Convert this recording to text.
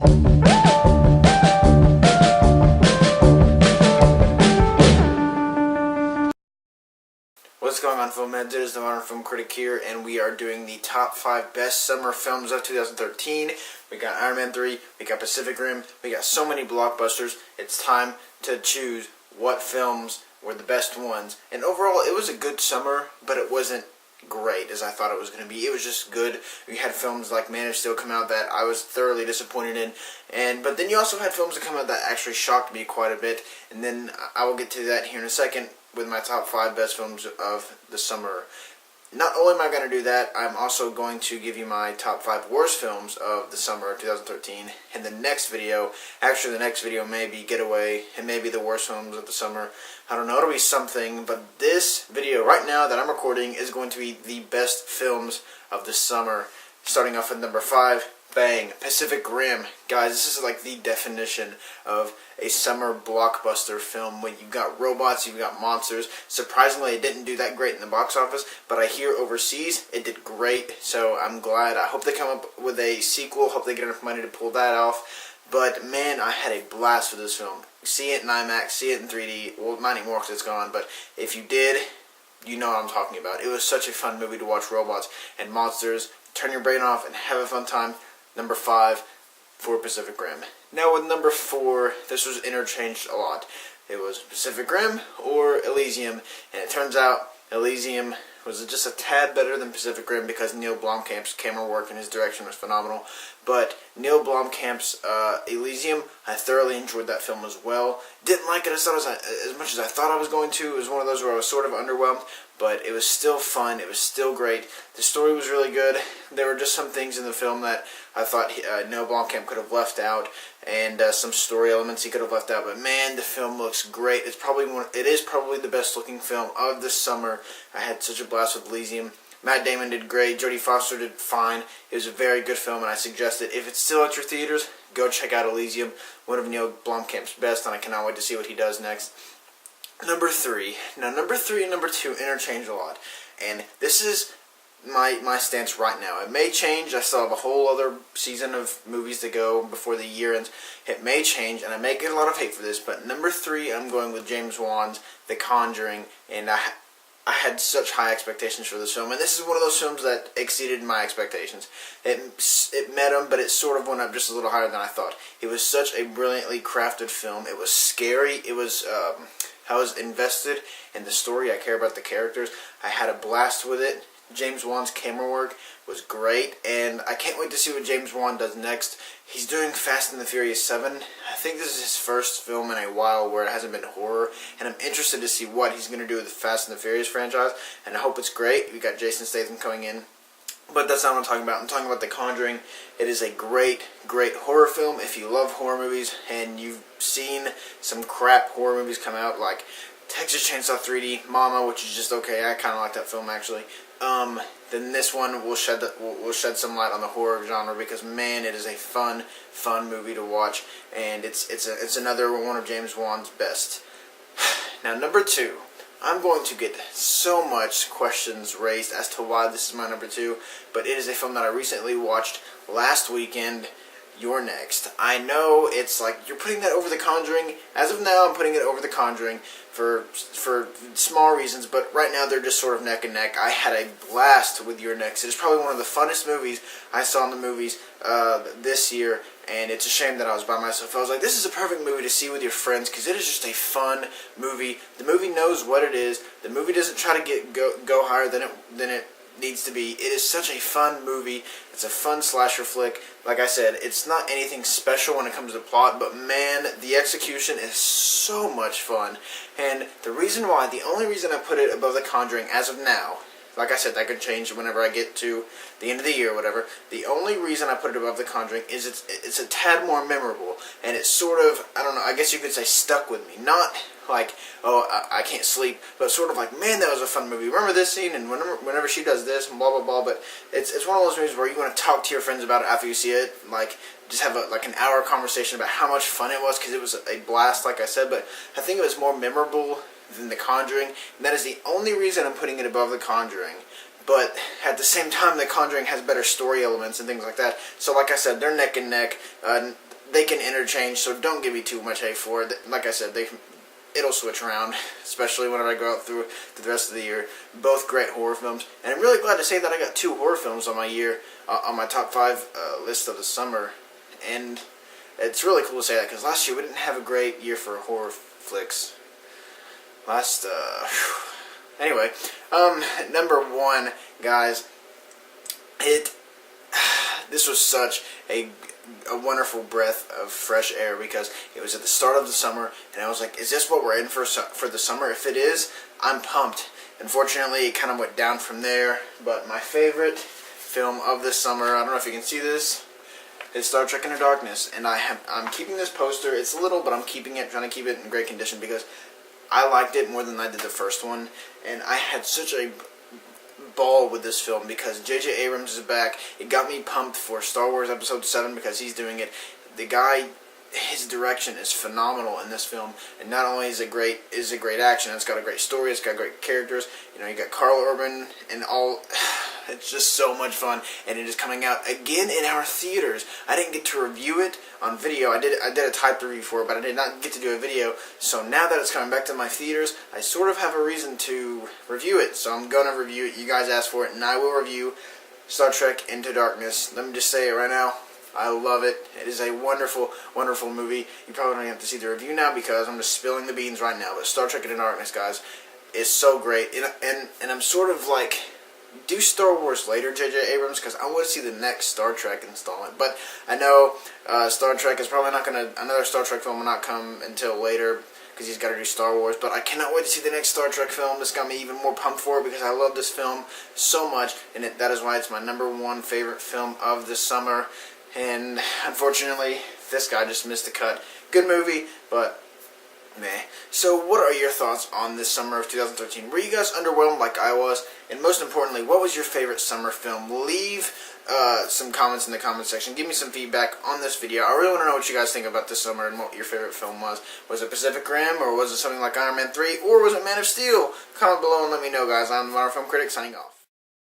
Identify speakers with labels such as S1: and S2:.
S1: What's going on, filmheads? It is the Modern Film Critic here, and we are doing the top 5 best summer films of 2013. We got Iron Man 3, we got Pacific Rim, we got so many blockbusters. It's time to choose what films were the best ones. And overall, it was a good summer, but it wasn't great as I thought it was going to be. It was just good. We had films like Man of Steel come out that I was thoroughly disappointed in, but then you also had films that come out that actually shocked me quite a bit, and then I will get to that here in a second with my top 5 best films of the summer. Not only am I going to do that, I'm also going to give you my top 5 worst films of the summer of 2013. In the next video, actually the next video may be Getaway, and maybe the worst films of the summer. I don't know, it'll be something, but this video right now that I'm recording is going to be the best films of the summer. Starting off at number 5, bang, Pacific Rim. Guys, this is like the definition of a summer blockbuster film. When you've got robots, you've got monsters. Surprisingly, it didn't do that great in the box office, but I hear overseas it did great, so I'm glad. I hope they come up with a sequel. Hope they get enough money to pull that off. But man, I had a blast with this film. See it in IMAX, see it in 3D. Well, not anymore because it's gone, but if you did, you know what I'm talking about. It was such a fun movie to watch robots and monsters. Turn your brain off and have a fun time. Number 5 for Pacific Rim. Now with number 4, this was interchanged a lot. It was Pacific Rim or Elysium, and it turns out Elysium was just a tad better than Pacific Rim because Neil Blomkamp's camera work and his direction was phenomenal. But Neil Blomkamp's Elysium, I thoroughly enjoyed that film as well. Didn't like it as much as I thought I was going to. It was one of those where I was sort of underwhelmed, but it was still fun. It was still great. The story was really good. There were just some things in the film that I thought Neil Blomkamp could have left out, and some story elements he could have left out. But man, the film looks great. It is probably the best looking film of the summer. I had such a blast with Elysium. Matt Damon did great. Jodie Foster did fine. It was a very good film, and I suggest that if it's still at your theaters, go check out Elysium, one of Neil Blomkamp's best, and I cannot wait to see what he does next. Number 3. Now, number 3 and number 2 interchange a lot, and this is my stance right now. It may change. I still have a whole other season of movies to go before the year ends. It may change, and I may get a lot of hate for this, but number 3, I'm going with James Wan's The Conjuring, and I had such high expectations for this film, and this is one of those films that exceeded my expectations. It met them, but it sort of went up just a little higher than I thought. It was such a brilliantly crafted film. It was scary. It was I was invested in the story. I care about the characters. I had a blast with it. James Wan's camera work was great, and I can't wait to see what James Wan does next. He's doing Fast and the Furious 7. I think this is his first film in a while where it hasn't been horror, and I'm interested to see what he's going to do with the Fast and the Furious franchise, and I hope it's great. We got Jason Statham coming in, but that's not what I'm talking about. I'm talking about The Conjuring. It is a great, great horror film. If you love horror movies and you've seen some crap horror movies come out, like Texas Chainsaw 3D, Mama, which is just okay. I kind of like that film actually. Then this one will shed some light on the horror genre because man, it is a fun movie to watch, and it's another one of James Wan's best. Now number 2, I'm going to get so much questions raised as to why this is my number 2, but it is a film that I recently watched last weekend. You're Next. I know it's like you're putting that over The Conjuring. As of now, I'm putting it over The Conjuring for small reasons, but right now they're just sort of neck and neck. I had a blast with You're Next. It is probably one of the funnest movies I saw in the movies this year, and it's a shame that I was by myself. I was like, this is a perfect movie to see with your friends because it is just a fun movie. The movie knows what it is. The movie doesn't try to go higher than it needs to be. It is such a fun movie. It's a fun slasher flick. Like I said, it's not anything special when it comes to plot, but man, the execution is so much fun. And the only reason I put it above The Conjuring as of now, like I said, that could change whenever I get to the end of the year or whatever. The only reason I put it above The Conjuring is it's a tad more memorable, and it's sort of, I don't know, I guess you could say stuck with me. Not like, oh, I can't sleep, but sort of like, man, that was a fun movie. Remember this scene, and whenever she does this, and blah, blah, blah. But it's one of those movies where you want to talk to your friends about it after you see it, like, just have an hour conversation about how much fun it was, because it was a blast, like I said, but I think it was more memorable than The Conjuring, and that is the only reason I'm putting it above The Conjuring. But at the same time, The Conjuring has better story elements and things like that. So like I said, they're neck and neck. they can interchange, so don't give me too much hate for it. Like I said, it'll switch around, especially whenever I go out through the rest of the year. Both great horror films, and I'm really glad to say that I got 2 horror films on my top 5 list of the summer, and it's really cool to say that because last year we didn't have a great year for horror flicks. Anyway, number 1, guys, this was such a wonderful breath of fresh air because it was at the start of the summer, and I was like, is this what we're in for the summer? If it is, I'm pumped. Unfortunately, it kind of went down from there, but my favorite film of this summer, I don't know if you can see this, is Star Trek Into Darkness, and I'm keeping this poster. It's little, but I'm keeping it, trying to keep it in great condition because I liked it more than I did the first one, and I had such a ball with this film because J.J. Abrams is back. It got me pumped for Star Wars Episode 7 because he's doing it. The guy, his direction is phenomenal in this film, and not only is it great action, it's got a great story, it's got great characters. You know, you got Carl Urban and all. It's just so much fun, and it is coming out again in our theaters. I didn't get to review it on video. I did a typed review for it, but I did not get to do a video. So now that it's coming back to my theaters, I sort of have a reason to review it. So I'm gonna review it. You guys asked for it, and I will review Star Trek Into Darkness. Let me just say it right now. I love it. It is a wonderful, wonderful movie. You probably don't have to see the review now because I'm just spilling the beans right now. But Star Trek Into Darkness, guys, is so great. And I'm sort of like, do Star Wars later, J.J. Abrams, because I want to see the next Star Trek installment. But I know Star Trek is probably not going to, another Star Trek film will not come until later because he's got to do Star Wars. But I cannot wait to see the next Star Trek film. This got me even more pumped for it because I love this film so much, and that is why it's my number 1 favorite film of this summer. And unfortunately, this guy just missed the cut. Good movie, but meh. So what are your thoughts on this summer of 2013? Were you guys underwhelmed like I was? And most importantly, what was your favorite summer film? Leave some comments in the comment section. Give me some feedback on this video. I really want to know what you guys think about this summer and what your favorite film was. Was it Pacific Rim, or was it something like Iron Man 3, or was it Man of Steel? Comment below and let me know, guys. I'm the Modern Film Critic, signing off.